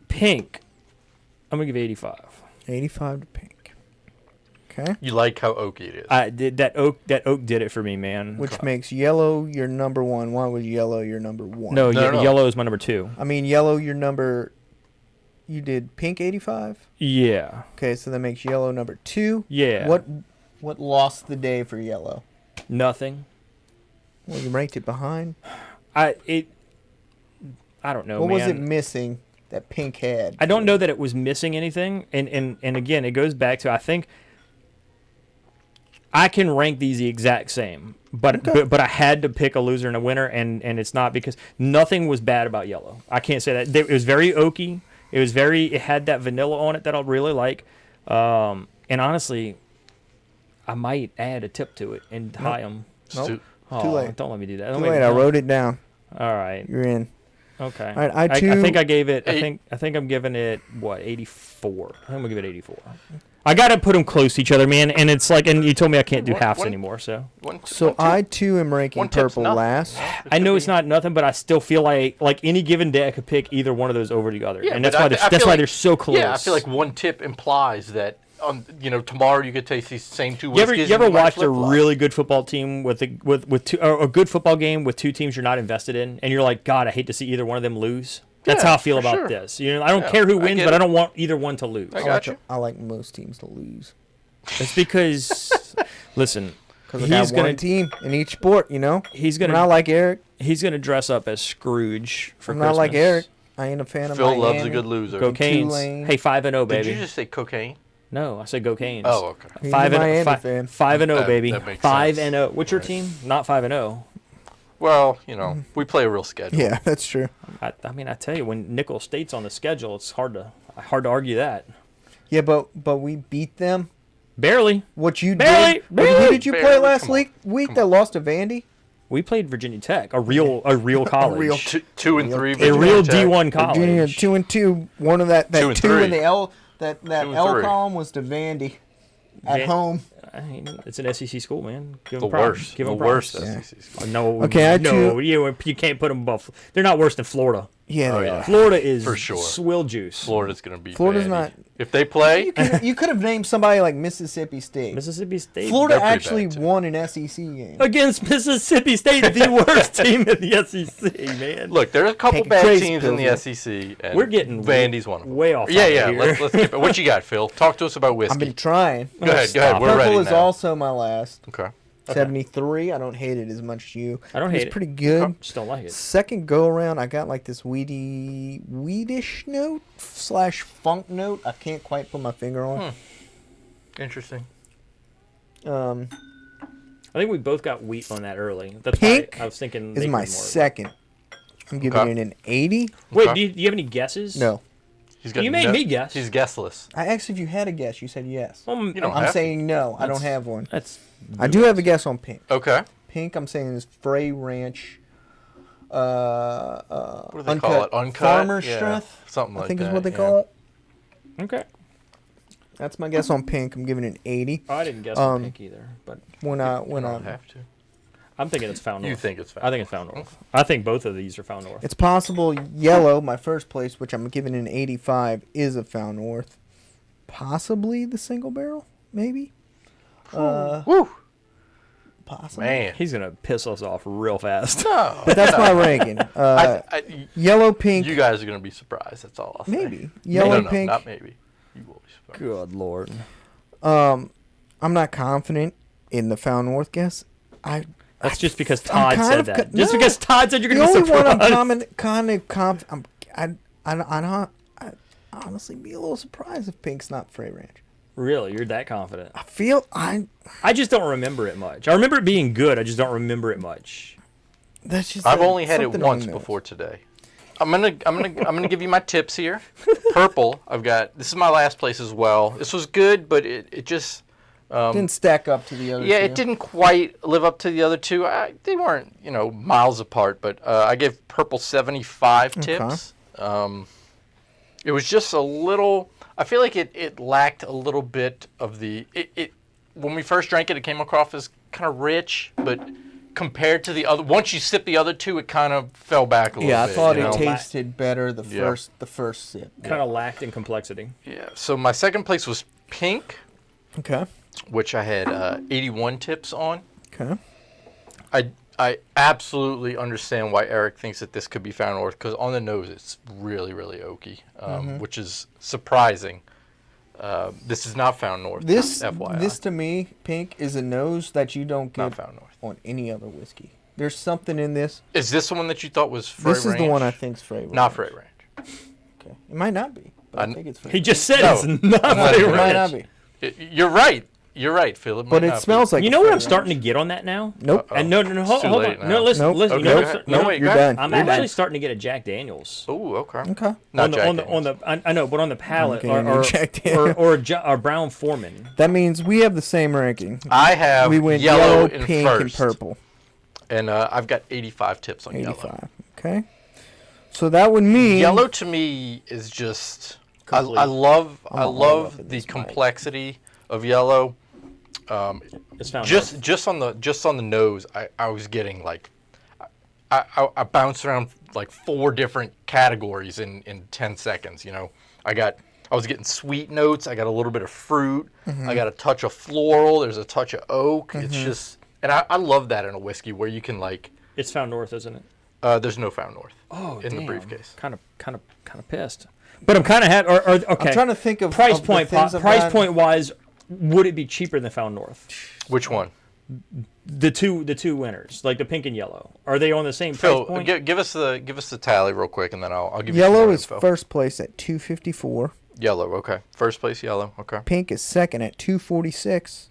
Speaker 2: Pink, I'm gonna give 85.
Speaker 4: 85 to pink. Okay.
Speaker 3: You like how oaky it is.
Speaker 2: That oak did it for me, man.
Speaker 4: Which makes yellow your number one. Why was yellow your number one?
Speaker 2: No,
Speaker 3: No.
Speaker 2: yellow is my number 2.
Speaker 4: I mean, yellow your number. You did pink 85?
Speaker 2: Yeah.
Speaker 4: Okay, so that makes yellow number 2.
Speaker 2: Yeah.
Speaker 4: What lost the day for yellow?
Speaker 2: Nothing.
Speaker 4: Well, you ranked it behind.
Speaker 2: I don't know,
Speaker 4: What
Speaker 2: man.
Speaker 4: was it missing that pink had?
Speaker 2: I don't know that it was missing anything, and again, it goes back to I think I can rank these the exact same, but I had to pick a loser and a winner, and it's not because nothing was bad about yellow. I can't say that. It was very oaky. It had that vanilla on it that I really like, and honestly, I might add a tip to it and high them.
Speaker 4: Nope.
Speaker 2: Oh,
Speaker 4: Too late.
Speaker 2: Don't let me do that.
Speaker 4: Too late. I wrote it down.
Speaker 2: All right.
Speaker 4: You're in.
Speaker 2: Okay.
Speaker 4: All right.
Speaker 2: I think I gave it. I think I'm giving it 84. I'm gonna give it 84. I gotta put them close to each other, man. And it's like, and you told me I can't do halves anymore. So
Speaker 4: I too am ranking purple last.
Speaker 2: I know it's not nothing, but I still feel like any given day I could pick either one of those over the other, and that's why they're so close.
Speaker 3: Yeah, I feel like one tip implies that tomorrow you could taste these same two whiskeys.
Speaker 2: You ever watched a really good football team with two, or a good football game with two teams you're not invested in, and you're like, God, I hate to see either one of them lose. That's how I feel
Speaker 3: for
Speaker 2: about
Speaker 3: sure.
Speaker 2: this. You know, I don't
Speaker 3: Yeah,
Speaker 2: care who
Speaker 3: I
Speaker 2: wins,
Speaker 3: get
Speaker 2: but
Speaker 3: it.
Speaker 2: I don't want either one to lose.
Speaker 3: I got you.
Speaker 4: I like most teams to lose.
Speaker 2: It's because, listen,
Speaker 4: Because I got
Speaker 2: he's gonna
Speaker 4: one team in each sport, you know?
Speaker 2: he's
Speaker 4: I'm
Speaker 2: gonna
Speaker 4: not like Eric.
Speaker 2: he's gonna dress up as Scrooge for
Speaker 4: I'm
Speaker 2: Christmas.
Speaker 4: not like Eric. I ain't a fan of
Speaker 3: Phil
Speaker 4: Miami.
Speaker 3: loves a good loser.
Speaker 2: Go Canes.
Speaker 4: Tulane.
Speaker 2: Hey, 5-0,
Speaker 3: Did
Speaker 2: baby.
Speaker 3: you just say cocaine?
Speaker 2: No, I said go Canes.
Speaker 3: Oh, okay.
Speaker 4: He's
Speaker 2: Five
Speaker 4: a
Speaker 2: and
Speaker 4: Miami
Speaker 2: five,
Speaker 4: fan.
Speaker 2: 5-0, baby.
Speaker 3: That makes
Speaker 2: 5-0. What's your team? Not 5-0.
Speaker 3: Well, you know, we play a real schedule.
Speaker 4: Yeah, that's true.
Speaker 2: I mean, I tell you, when Nickel State's on the schedule, it's hard to argue that.
Speaker 4: Yeah, but we beat them.
Speaker 2: Barely.
Speaker 4: What you
Speaker 2: Barely,
Speaker 4: did?
Speaker 2: barely,
Speaker 4: Who did you play
Speaker 3: barely.
Speaker 4: last
Speaker 3: Come on.
Speaker 4: week that lost to Vandy?
Speaker 2: We played Virginia Tech, a real college,
Speaker 4: real-
Speaker 3: Two and three.
Speaker 2: a
Speaker 3: Virginia
Speaker 2: real
Speaker 3: Tech.
Speaker 2: D1
Speaker 4: Virginia
Speaker 2: college.
Speaker 4: 2-2. One of that
Speaker 3: 2 and
Speaker 4: two in
Speaker 3: 3.
Speaker 4: the L that
Speaker 3: and
Speaker 4: L
Speaker 3: 3.
Speaker 4: column was to Vandy at
Speaker 2: Van-
Speaker 4: home.
Speaker 2: I mean, it's an SEC school, man. Give
Speaker 3: The
Speaker 2: them props.
Speaker 3: worst.
Speaker 2: Give
Speaker 3: The
Speaker 2: them
Speaker 3: worst
Speaker 2: props.
Speaker 4: Yeah.
Speaker 3: SEC school.
Speaker 2: No,
Speaker 4: Okay, I
Speaker 2: no, you can't put them above. They're not worse than Florida.
Speaker 4: Yeah,
Speaker 3: Oh,
Speaker 4: they
Speaker 3: yeah.
Speaker 4: are.
Speaker 2: Florida is
Speaker 3: For sure.
Speaker 2: swill juice.
Speaker 3: Florida's going to beat
Speaker 4: Florida's
Speaker 3: Vandy.
Speaker 4: not-
Speaker 3: If they play,
Speaker 4: You could have named somebody like Mississippi State.
Speaker 2: Mississippi State
Speaker 4: Florida
Speaker 3: they're pretty
Speaker 4: actually
Speaker 3: bad, too.
Speaker 4: won an SEC game.
Speaker 2: against Mississippi State, the worst team in the SEC, man.
Speaker 3: look, there's a couple
Speaker 4: Taking
Speaker 3: bad
Speaker 4: crazy
Speaker 3: teams in the
Speaker 4: pills
Speaker 3: SEC. And
Speaker 2: We're getting
Speaker 3: Vandy's one of them.
Speaker 2: way off
Speaker 3: Yeah,
Speaker 2: topic
Speaker 3: yeah.
Speaker 2: here.
Speaker 3: Let's keep it. What you got, Phil? Talk to us about whiskey.
Speaker 4: I've been trying.
Speaker 3: Go ahead.
Speaker 2: Stop.
Speaker 3: We're ready
Speaker 4: Purple is
Speaker 3: now.
Speaker 4: also my last.
Speaker 3: Okay.
Speaker 4: 73. I don't hate it as much as you.
Speaker 2: I don't hate it.
Speaker 4: It's pretty good.
Speaker 2: Just don't like it.
Speaker 4: Second go around, I got like this weedish note / funk note. I can't quite put my finger on.
Speaker 3: Interesting.
Speaker 4: Um,
Speaker 2: I think we both got wheat on that early. That's
Speaker 4: Pink
Speaker 2: why I was thinking
Speaker 4: is
Speaker 2: making
Speaker 4: my
Speaker 2: more.
Speaker 4: second. I'm giving
Speaker 3: Okay.
Speaker 4: it an 80.
Speaker 2: Wait,
Speaker 3: Okay.
Speaker 2: do you have any guesses?
Speaker 4: No,
Speaker 3: He's got
Speaker 2: You made me guess.
Speaker 3: He's guessless.
Speaker 4: I asked if you had a guess. You said yes.
Speaker 3: You don't
Speaker 4: I'm
Speaker 3: have
Speaker 4: saying no. I don't
Speaker 2: That's-
Speaker 4: have one.
Speaker 2: That's.
Speaker 4: I do have a guess on pink.
Speaker 3: Okay.
Speaker 4: Pink, I'm saying is Frey Ranch.
Speaker 3: What do they
Speaker 4: Uncut
Speaker 3: call it? Uncut.
Speaker 4: Farmer
Speaker 3: Yeah,
Speaker 4: Strength.
Speaker 3: Something like
Speaker 4: I think
Speaker 3: that.
Speaker 4: is what they
Speaker 3: yeah.
Speaker 4: call it.
Speaker 2: Okay.
Speaker 4: That's my guess on pink. I'm giving it an 80.
Speaker 2: Oh, I didn't guess on
Speaker 4: Um,
Speaker 2: pink either, but
Speaker 4: When
Speaker 3: You don't
Speaker 4: I,
Speaker 3: have to.
Speaker 2: I'm thinking it's found north.
Speaker 3: You think it's found
Speaker 2: I think it's found north. I think both of these are found north.
Speaker 4: it's possible yellow, my first place, which I'm giving an 85, is a found north. Possibly the single barrel, maybe.
Speaker 3: Woo.
Speaker 4: Possibly.
Speaker 3: Man.
Speaker 2: He's gonna piss us off real fast.
Speaker 3: No.
Speaker 4: But that's my ranking. Yellow, pink,
Speaker 3: You guys are going to be surprised. That's all I'll say.
Speaker 4: maybe. Yellow,
Speaker 3: no,
Speaker 4: pink.
Speaker 3: not maybe. You will be surprised.
Speaker 2: Good lord.
Speaker 4: I'm not confident in the found north guess.
Speaker 2: That's just because
Speaker 4: I'm
Speaker 2: Todd
Speaker 4: kind
Speaker 2: said
Speaker 4: of
Speaker 2: that.
Speaker 4: co-
Speaker 2: Just
Speaker 4: no.
Speaker 2: because Todd said you're
Speaker 4: The
Speaker 2: gonna be
Speaker 4: only one
Speaker 2: surprised.
Speaker 4: I'm I honestly be a little surprised if pink's not Frey Ranch.
Speaker 2: Really, you're that confident?
Speaker 4: I feel I
Speaker 2: I just don't remember it much. I remember it being good. I just don't remember it much.
Speaker 4: that's just
Speaker 3: I've only had it
Speaker 4: something on
Speaker 3: once
Speaker 4: the nose.
Speaker 3: before today. I'm gonna give you my tips here. Purple. I've got. This is my last place as well. This was good, but it just.
Speaker 4: Didn't stack up to the other.
Speaker 3: Yeah,
Speaker 4: two.
Speaker 3: it didn't quite live up to the other two. They weren't, miles apart, but I gave Purple 75 tips. It was just a little. I feel like it lacked a little bit of the. When we first drank it, it came across as kind of rich, but compared to the other, once you sip the other two, it kind of fell back a little
Speaker 4: Yeah,
Speaker 3: bit.
Speaker 4: I thought
Speaker 3: you
Speaker 4: it
Speaker 3: know?
Speaker 4: tasted better the
Speaker 3: Yeah.
Speaker 4: first sip.
Speaker 2: Kind of lacked in complexity.
Speaker 3: Yeah. So my second place was Pink,
Speaker 4: Okay.
Speaker 3: which I had 81 tips on.
Speaker 4: Okay.
Speaker 3: I absolutely understand why Eric thinks that this could be found north, because on the nose it's really, really oaky, which is surprising. This is not found north.
Speaker 4: This
Speaker 3: FYI.
Speaker 4: this to me, pink, is a nose that you don't
Speaker 3: not
Speaker 4: get
Speaker 3: found north.
Speaker 4: on any other whiskey. There's something in this.
Speaker 3: Is this the one that you thought was Frey
Speaker 4: This is the
Speaker 3: Range?
Speaker 4: one I think's Frey Ranch.
Speaker 3: Not Frey Range.
Speaker 4: Okay. It might not be, but I
Speaker 3: I-
Speaker 4: think it's Frey
Speaker 2: He just said
Speaker 3: No.
Speaker 2: it's not
Speaker 3: Not
Speaker 2: Frey
Speaker 3: Frey
Speaker 4: It might not
Speaker 2: Ranch.
Speaker 4: be.
Speaker 3: You're right. You're right, Philip.
Speaker 4: But it smells like
Speaker 2: You
Speaker 4: a
Speaker 2: know what
Speaker 4: Frey
Speaker 2: I'm starting to
Speaker 4: Ranch.
Speaker 2: get on that now?
Speaker 4: Nope.
Speaker 2: And no, hold,
Speaker 3: too
Speaker 2: hold
Speaker 3: late
Speaker 2: on.
Speaker 3: now.
Speaker 2: No, listen,
Speaker 4: Nope.
Speaker 2: listen.
Speaker 3: Okay,
Speaker 2: You know,
Speaker 3: go ahead.
Speaker 2: you know-
Speaker 3: No, wait,
Speaker 4: You're
Speaker 3: go ahead.
Speaker 4: done.
Speaker 2: I'm
Speaker 4: You're
Speaker 2: actually
Speaker 4: done.
Speaker 2: starting to get a Jack Daniels.
Speaker 3: Oh, okay.
Speaker 4: Okay.
Speaker 3: Not
Speaker 2: on the,
Speaker 3: Jack
Speaker 2: on the
Speaker 3: Daniels.
Speaker 2: I know, but on the palate
Speaker 4: Okay, no Jack Daniels.
Speaker 2: or Brown Foreman.
Speaker 4: That means we have the same ranking.
Speaker 3: I have
Speaker 4: We went
Speaker 3: yellow,
Speaker 4: yellow,
Speaker 3: in
Speaker 4: pink, and
Speaker 3: first,
Speaker 4: purple.
Speaker 3: and I've got 85 tips on
Speaker 4: 85.
Speaker 3: yellow.
Speaker 4: Okay. So that would mean
Speaker 3: Yellow to me is just. I
Speaker 4: Complete.
Speaker 3: love
Speaker 4: I'm all up in
Speaker 3: the
Speaker 4: this, Mike.
Speaker 3: complexity of yellow.
Speaker 2: It's found
Speaker 3: Just on the nose, I was getting like. I bounced around like 4 different categories in 10 seconds. I was getting sweet notes. I got a little bit of fruit. I got a touch of floral. There's a touch of oak. It's just, and I love that in a whiskey where you can like.
Speaker 2: It's found north, isn't it?
Speaker 3: There's no Found North in the
Speaker 2: damn.
Speaker 3: briefcase.
Speaker 2: Kind of pissed. But I'm kind of happy. Or okay.
Speaker 4: I'm trying to think of
Speaker 2: price
Speaker 4: of the
Speaker 2: point.
Speaker 4: things I've
Speaker 2: Price
Speaker 4: gotten.
Speaker 2: point wise, would it be cheaper than Found North?
Speaker 3: Which one?
Speaker 2: The two winners, like the pink and yellow, are they on the same
Speaker 3: Phil,
Speaker 2: price point?
Speaker 3: give us the tally real quick, and then I'll give you
Speaker 4: Yellow
Speaker 3: some more
Speaker 4: is
Speaker 3: info.
Speaker 4: first place at 254.
Speaker 3: Yellow, okay. First place, yellow, okay.
Speaker 4: Pink is second at 246.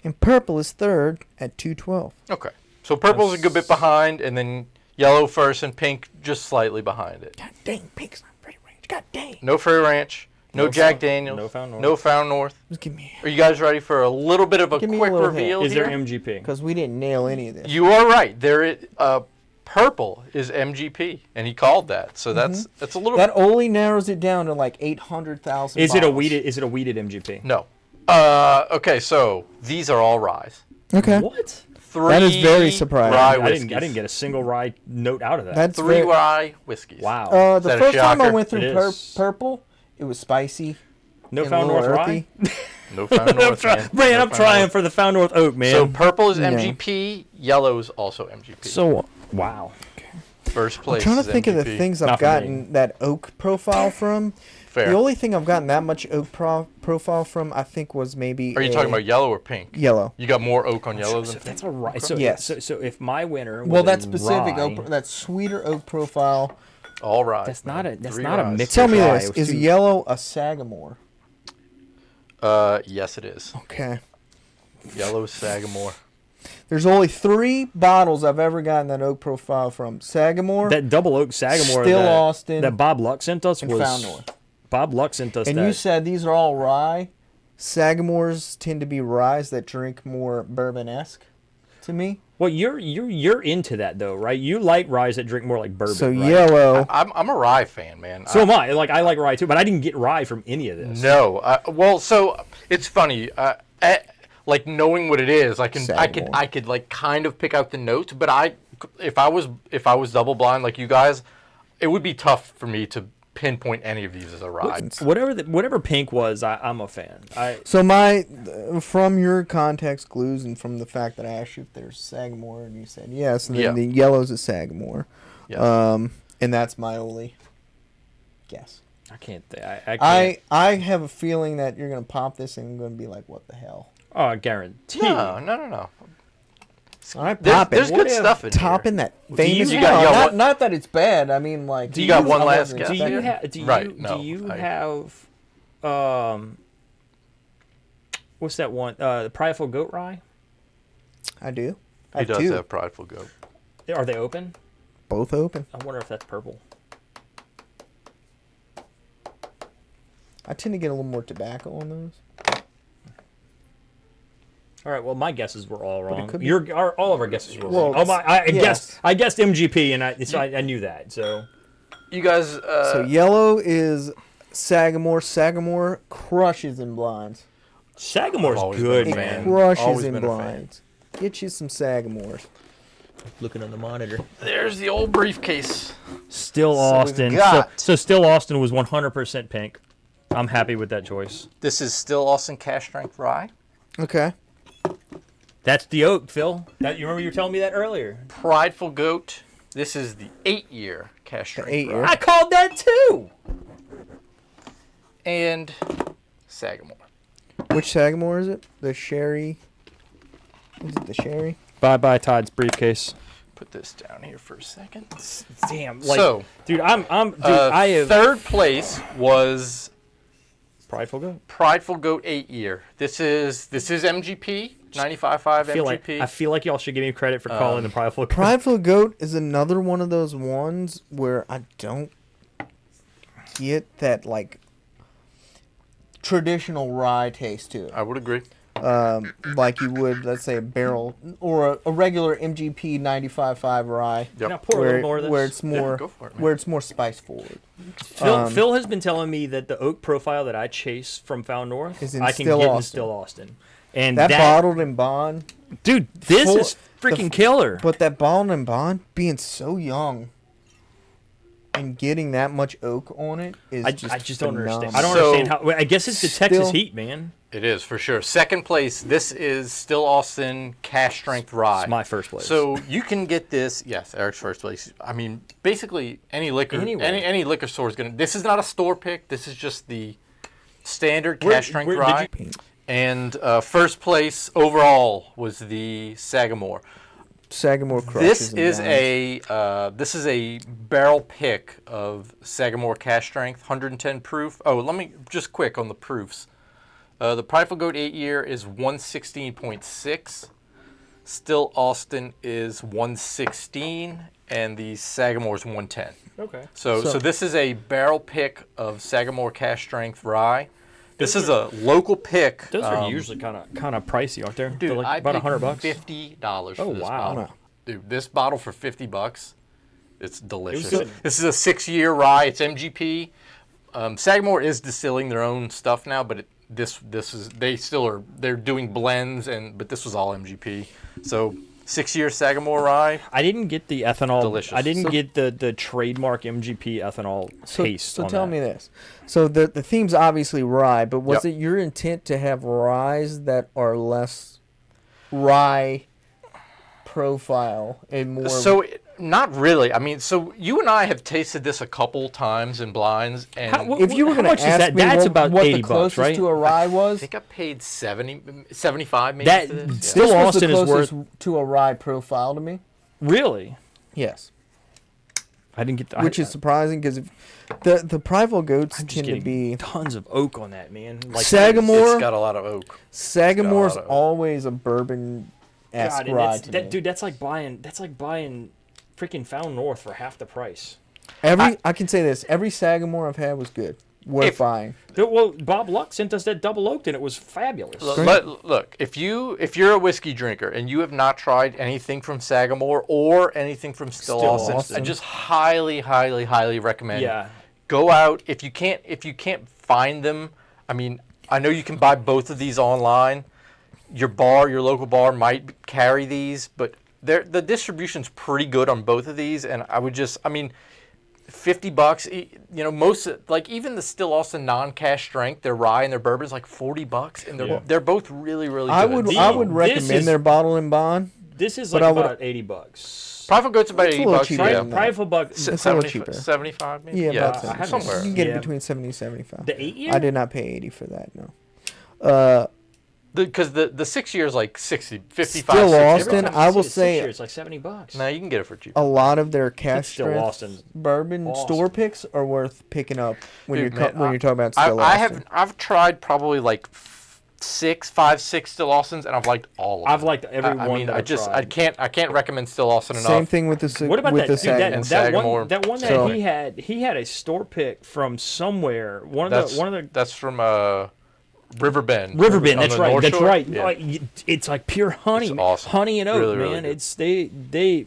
Speaker 4: And purple is third at 212.
Speaker 3: Okay. So purple's a good bit behind, and then yellow first, and pink just slightly behind it.
Speaker 4: God dang, pink's not pretty range. God dang.
Speaker 3: No Free Ranch, no Jack Daniels,
Speaker 2: no Found North.
Speaker 3: no Found North.
Speaker 4: Just give me,
Speaker 3: Are you guys ready for a little bit of a
Speaker 4: Give me a
Speaker 3: quick
Speaker 4: little hint.
Speaker 3: reveal
Speaker 2: Is
Speaker 3: here?
Speaker 2: there MGP?
Speaker 4: because we didn't nail any of this.
Speaker 3: You are right. Purple is MGP, and he called that. So that's a little.
Speaker 4: That only narrows it down to like 800,000.
Speaker 2: Is it a
Speaker 4: bottles.
Speaker 2: weeded? Is it a weeded MGP?
Speaker 3: No. Okay, so these are all ryes.
Speaker 4: Okay.
Speaker 2: What?
Speaker 4: That is very surprising.
Speaker 3: Rye
Speaker 2: I
Speaker 3: whiskeys.
Speaker 2: didn't get a single rye note out of that.
Speaker 4: That's
Speaker 3: Three
Speaker 4: very,
Speaker 3: rye whiskeys.
Speaker 2: wow.
Speaker 4: the
Speaker 3: that a
Speaker 4: first time I
Speaker 3: shocker?
Speaker 4: went through
Speaker 2: It is.
Speaker 4: purple, it was spicy.
Speaker 2: No
Speaker 4: and
Speaker 2: Found
Speaker 4: a
Speaker 2: North
Speaker 4: little
Speaker 2: rye.
Speaker 4: earthy.
Speaker 3: No Found
Speaker 2: I'm
Speaker 3: North.
Speaker 2: trying,
Speaker 3: man.
Speaker 2: man,
Speaker 3: No
Speaker 2: I'm
Speaker 3: Found
Speaker 2: trying
Speaker 3: North.
Speaker 2: for the Found North Oak, man.
Speaker 3: So purple is
Speaker 4: Yeah.
Speaker 3: MGP, yellow is also MGP.
Speaker 4: So
Speaker 2: wow.
Speaker 3: First
Speaker 4: I'm
Speaker 3: place.
Speaker 4: trying to
Speaker 3: is
Speaker 4: think of the
Speaker 3: MGP.
Speaker 4: things
Speaker 2: Not
Speaker 4: I've
Speaker 2: for me.
Speaker 4: gotten that oak profile from.
Speaker 3: Fair.
Speaker 4: The only thing I've gotten that much oak profile from, I think, was maybe.
Speaker 3: Are you talking about yellow or pink?
Speaker 4: yellow?
Speaker 3: You got more oak on yellow
Speaker 2: So
Speaker 3: than
Speaker 2: if that's
Speaker 3: pink?
Speaker 2: a rye. So,
Speaker 4: Yes.
Speaker 2: so if my winner.
Speaker 4: Well,
Speaker 2: was
Speaker 4: that
Speaker 2: a
Speaker 4: specific
Speaker 2: rye,
Speaker 4: oak, that sweeter oak profile.
Speaker 3: All right.
Speaker 2: That's not a. That's
Speaker 3: Three
Speaker 2: not a
Speaker 3: ryes.
Speaker 2: mixed
Speaker 4: Tell me
Speaker 2: rye.
Speaker 4: this:
Speaker 2: It was
Speaker 4: is
Speaker 2: too-
Speaker 4: yellow a Sagamore?
Speaker 3: Yes, it is.
Speaker 4: Okay.
Speaker 3: Yellow Sagamore.
Speaker 4: There's only 3 bottles I've ever gotten that oak profile from: Sagamore
Speaker 2: that double oak Sagamore
Speaker 4: Still
Speaker 2: that,
Speaker 4: Austin,
Speaker 2: that Bob Luck sent us
Speaker 4: and
Speaker 2: was
Speaker 4: Found North.
Speaker 2: Bob Luck sent us
Speaker 4: And
Speaker 2: that.
Speaker 4: you said these are all rye. Sagamores tend to be ryes that drink more bourbon-esque, to me.
Speaker 2: well, you're into that though, right? You like ryes that drink more like bourbon.
Speaker 4: So
Speaker 2: right?
Speaker 4: yellow.
Speaker 3: I'm a rye fan, man.
Speaker 2: So am I. Like I like rye too, but I didn't get rye from any of this.
Speaker 3: No. Well, so it's funny. Like knowing what it is, I
Speaker 4: Sagamore.
Speaker 3: could like kind of pick out the notes, but if I was double blind like you guys, it would be tough for me to pinpoint any of these as a rye.
Speaker 2: Whatever pink was, I'm a fan.
Speaker 4: So from your context clues and from the fact that I asked you if there's Sagamore and you said yes, and then
Speaker 3: Yeah.
Speaker 4: the yellow's a Sagamore.
Speaker 3: Yeah.
Speaker 4: And that's my only guess.
Speaker 2: I can't. I can't.
Speaker 4: I have a feeling that you're gonna pop this and I'm gonna be like, what the hell?
Speaker 2: Oh, I guarantee.
Speaker 3: No.
Speaker 4: All right,
Speaker 3: There's,
Speaker 4: pop it.
Speaker 3: there's good
Speaker 2: What if
Speaker 3: stuff in
Speaker 4: Topping
Speaker 3: here.
Speaker 4: that famous.
Speaker 2: you
Speaker 3: got-
Speaker 4: not,
Speaker 3: what-
Speaker 4: not that it's bad. I mean, like.
Speaker 3: You got one
Speaker 4: I
Speaker 3: last
Speaker 4: wasn't
Speaker 3: guess?
Speaker 2: Do you
Speaker 4: expecting-
Speaker 2: have? Do you,
Speaker 3: Right, no,
Speaker 2: do you
Speaker 3: I-
Speaker 2: have? What's that one? The Prideful Goat Rye.
Speaker 4: I do. I
Speaker 3: He
Speaker 4: have
Speaker 3: does
Speaker 4: 2.
Speaker 3: have Prideful Goat.
Speaker 2: Are they open?
Speaker 4: Both open.
Speaker 2: I wonder if that's purple.
Speaker 4: I tend to get a little more tobacco on those.
Speaker 2: All right. Well, my guesses were all wrong.
Speaker 4: could be-
Speaker 2: All of our guesses were
Speaker 4: Well,
Speaker 2: wrong. I
Speaker 4: yes.
Speaker 2: guessed MGP, and so I knew that. So
Speaker 3: You guys.
Speaker 4: So yellow is Sagamore. Sagamore crushes in blinds.
Speaker 2: Sagamore's
Speaker 3: I've always
Speaker 2: good,
Speaker 3: been a
Speaker 4: It
Speaker 3: fan.
Speaker 2: man.
Speaker 4: crushes
Speaker 3: Always
Speaker 4: in
Speaker 3: been a fan.
Speaker 4: blinds. Get you some Sagamores.
Speaker 2: Looking on the monitor.
Speaker 3: there's the old briefcase.
Speaker 2: Still
Speaker 3: we've
Speaker 2: Austin.
Speaker 3: got-
Speaker 2: So Still Austin was 100% pink. I'm happy with that choice.
Speaker 3: This is still Austin Cash Strength Rye.
Speaker 4: Okay.
Speaker 2: That's the oak, Phil. You remember you were telling me that earlier.
Speaker 3: Prideful Goat. This is the 8-year Cash Strength
Speaker 4: 8-year.
Speaker 3: Rye.
Speaker 2: I called that too.
Speaker 3: And Sagamore.
Speaker 4: Which Sagamore is it? The sherry. Is it the sherry?
Speaker 2: Bye, Todd's briefcase.
Speaker 3: Put this down here for a second.
Speaker 2: Damn. Like,
Speaker 3: So,
Speaker 2: dude, I have
Speaker 3: third place was
Speaker 2: Prideful Goat.
Speaker 3: Prideful Goat 8-year. This is MGP 95.5 MGP.
Speaker 2: I feel like y'all should give me credit for calling the Prideful Goat.
Speaker 4: Prideful Goat is another one of those ones where I don't get that like traditional rye taste to it.
Speaker 3: I would agree.
Speaker 4: Like you would, let's say, a barrel or a regular MGP 95.5 rye.
Speaker 2: Can I pour a little more of this?
Speaker 4: Where it's more,
Speaker 3: go for it, man.
Speaker 4: where it's more spice forward.
Speaker 2: Phil has been telling me that the oak profile that I chase from Found North,
Speaker 4: Is in
Speaker 2: I can
Speaker 4: Still
Speaker 2: get in
Speaker 4: Austin.
Speaker 2: Still Austin. And
Speaker 4: That bottled in bond,
Speaker 2: dude, this
Speaker 4: full-
Speaker 2: is
Speaker 4: the-
Speaker 2: freaking killer.
Speaker 4: but that bottled in bond being so young. and getting that much oak on it is
Speaker 2: I just don't understand.
Speaker 4: phenomenal.
Speaker 2: I don't
Speaker 3: So-
Speaker 2: understand how. I guess it's the Texas
Speaker 4: Still-
Speaker 2: heat, man.
Speaker 3: It is for sure. Second place. This is Still Austin Cash Strength Rye.
Speaker 2: It's my first place.
Speaker 3: So you can get this. Yes, Eric's first place. I mean, basically any liquor,
Speaker 2: Anyway.
Speaker 3: any liquor store is gonna. This is not a store pick. This is just the standard Cash Strength
Speaker 2: where did
Speaker 3: Rye.
Speaker 4: Paint.
Speaker 3: And first place overall was the Sagamore.
Speaker 4: Sagamore crushes
Speaker 3: This
Speaker 4: and
Speaker 3: is
Speaker 4: grinds.
Speaker 3: this is a barrel pick of Sagamore Cash Strength, 110 proof. Oh, let me just quick on the proofs. The Prideful Goat 8-year is 116.6. Still Austin is 116, and the Sagamore is 110.
Speaker 2: Okay.
Speaker 3: So
Speaker 4: So-
Speaker 3: this is a barrel pick of Sagamore Cash Strength Rye. This is a local pick.
Speaker 2: Those are usually kind of pricey, aren't they? They're
Speaker 3: Dude,
Speaker 2: like
Speaker 3: I
Speaker 2: about
Speaker 3: paid
Speaker 2: $100.
Speaker 3: $50 for
Speaker 2: Oh,
Speaker 3: this
Speaker 2: wow.
Speaker 3: bottle.
Speaker 4: Wow.
Speaker 3: Dude, this bottle for $50, it's delicious.
Speaker 2: good.
Speaker 3: This is a 6-year rye. It's MGP. Sagamore is distilling their own stuff now, but this is they're doing blends but this was all MGP. So 6-year Sagamore rye.
Speaker 2: I didn't get the ethanol.
Speaker 3: Delicious.
Speaker 2: I didn't
Speaker 4: So-
Speaker 2: get the trademark MGP ethanol taste.
Speaker 4: So
Speaker 2: on
Speaker 4: tell
Speaker 2: that.
Speaker 4: me this. So the theme's obviously rye, but was
Speaker 3: Yep.
Speaker 4: it your intent to have ryes that are less rye profile and more?
Speaker 3: So not really. I mean, so you and I have tasted this a couple times in blinds, and
Speaker 2: How-
Speaker 4: if you were
Speaker 2: how
Speaker 4: going
Speaker 2: much
Speaker 4: to
Speaker 2: is
Speaker 4: ask
Speaker 2: that?
Speaker 4: me
Speaker 2: That's
Speaker 4: what,
Speaker 2: about
Speaker 4: what
Speaker 2: $80,
Speaker 4: the closest
Speaker 2: right?
Speaker 4: to a rye
Speaker 3: I
Speaker 4: was,
Speaker 3: think I paid 75 maybe
Speaker 2: That
Speaker 3: for this. Yeah.
Speaker 2: still
Speaker 4: this was
Speaker 2: Austin
Speaker 4: the
Speaker 2: is
Speaker 4: closest
Speaker 2: worth.
Speaker 4: to a rye profile to me.
Speaker 2: Really?
Speaker 4: Yes,
Speaker 2: I didn't get the.
Speaker 4: which is surprising because the Prival Goats
Speaker 2: I'm just
Speaker 4: tend to
Speaker 2: getting
Speaker 4: be
Speaker 2: tons of oak on that, man. Like
Speaker 4: Sagamore.
Speaker 3: It's got a lot of oak.
Speaker 4: Sagamore's
Speaker 3: Got a lot of-
Speaker 4: always a bourbon-esque
Speaker 2: God, and
Speaker 4: rye
Speaker 2: that's-
Speaker 4: to
Speaker 2: that,
Speaker 4: me.
Speaker 2: dude, that's like buying freaking Found North for half the price.
Speaker 4: I can say this: every Sagamore I've had was good, worth
Speaker 3: If-
Speaker 4: buying.
Speaker 2: Well, Bob Luck sent us that double oaked, and it was fabulous.
Speaker 3: Look, if you're a whiskey drinker and you have not tried anything from Sagamore or anything from Still Austin,
Speaker 4: Austin.
Speaker 3: I just highly recommend.
Speaker 2: Yeah.
Speaker 3: Go out if you can't find them. I mean, I know you can buy both of these online. Your local bar might carry these, but the distribution's pretty good on both of these, and I mean, $50. You know, most like even the Still Austin non-cash strength, their rye and their bourbon's like $40, and they're both really good.
Speaker 4: I would
Speaker 2: This
Speaker 4: recommend
Speaker 2: is-
Speaker 4: their bottle and bond.
Speaker 2: This is
Speaker 4: But
Speaker 2: like
Speaker 4: I would-
Speaker 2: about $80.
Speaker 3: Prideful Goat's about
Speaker 4: It's a
Speaker 3: $80.
Speaker 4: little cheaper
Speaker 3: Yeah.
Speaker 4: than that.
Speaker 2: Prideful Buck.
Speaker 4: It's a little
Speaker 3: 70,
Speaker 4: cheaper.
Speaker 3: 75 maybe.
Speaker 4: Yeah, about
Speaker 2: I
Speaker 4: that.
Speaker 2: haven't
Speaker 3: somewhere.
Speaker 4: You can get
Speaker 2: Yeah.
Speaker 4: it between 70 and 75.
Speaker 2: The 8-year?
Speaker 4: I did not pay 80 for that. No.
Speaker 3: Because the 6 years like 60, 55,
Speaker 4: Still
Speaker 3: 60
Speaker 4: Austin,
Speaker 3: bucks.
Speaker 4: I will say
Speaker 2: it's like $70.
Speaker 3: Nah, you can get it for cheap.
Speaker 4: a lot of their
Speaker 2: It's
Speaker 4: cash
Speaker 2: Still
Speaker 4: strength
Speaker 2: Austin's
Speaker 4: bourbon
Speaker 2: awesome.
Speaker 4: store picks are worth picking up when
Speaker 3: Dude,
Speaker 4: you're
Speaker 3: man,
Speaker 4: when you're talking about Still Austin.
Speaker 3: I've tried probably like 6 Still Austins, and I've liked all of them.
Speaker 2: I've liked every
Speaker 3: I
Speaker 2: one
Speaker 3: mean,
Speaker 2: that I've tried.
Speaker 3: I can't recommend Still Austin enough.
Speaker 4: Same thing with the
Speaker 2: What about
Speaker 4: with
Speaker 2: that
Speaker 4: the
Speaker 2: dude? That,
Speaker 4: Sagamore.
Speaker 3: And
Speaker 2: that
Speaker 3: Sagamore.
Speaker 2: one that
Speaker 4: So-
Speaker 2: he had a store pick from somewhere. One of the
Speaker 3: That's from Riverbend.
Speaker 2: Riverbend.
Speaker 3: On
Speaker 2: That's
Speaker 3: the
Speaker 2: right.
Speaker 3: North
Speaker 2: That's
Speaker 3: Shore?
Speaker 2: right.
Speaker 3: Yeah.
Speaker 2: Like, it's like pure honey,
Speaker 3: It's awesome.
Speaker 2: honey and oak,
Speaker 3: Really, really
Speaker 2: man.
Speaker 3: good.
Speaker 2: It's they.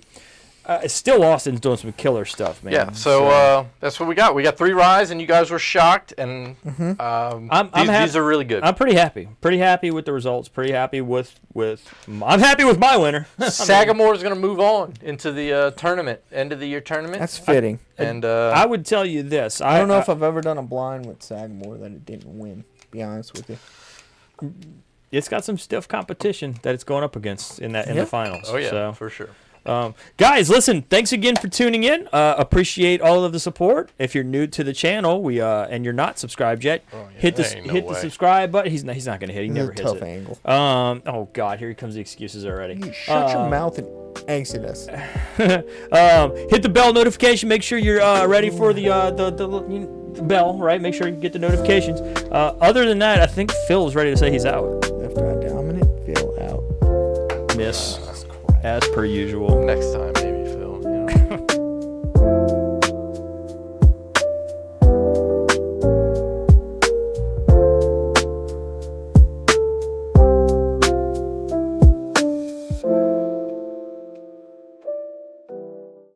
Speaker 2: Still Austin's doing some killer stuff, man.
Speaker 3: Yeah, so that's what we got. We got 3 ryes, and you guys were shocked, and these are really good.
Speaker 2: I'm pretty happy. Pretty happy with the results. Pretty happy with. I'm happy with my winner.
Speaker 3: Sagamore is going to move on into the tournament, end of the year tournament.
Speaker 4: That's fitting.
Speaker 3: and
Speaker 2: I would tell you this.
Speaker 4: I don't know if I've ever done a blind with Sagamore that it didn't win. Be honest with you.
Speaker 2: It's got some stiff competition that it's going up against in the
Speaker 4: Yeah.
Speaker 2: finals.
Speaker 3: oh yeah,
Speaker 2: So.
Speaker 3: for sure.
Speaker 2: Guys, listen, thanks again for tuning in. Appreciate all of the support. If you're new to the channel, and you're not subscribed yet, hit the
Speaker 3: ain't no
Speaker 2: hit the
Speaker 3: way.
Speaker 2: subsip button. He's not going to hit. He
Speaker 4: This
Speaker 2: never
Speaker 4: is a
Speaker 2: hits
Speaker 4: tough
Speaker 2: it.
Speaker 4: angle.
Speaker 2: Oh God, here comes the excuses already.
Speaker 4: You shut your mouth and exit us.
Speaker 2: Hit the bell notification. Make sure you're ready for the bell. Right. Make sure you get the notifications. Other than that, I think Phil is ready to say he's out.
Speaker 4: After I dominate, feel out.
Speaker 2: Miss, as per usual.
Speaker 3: Next time.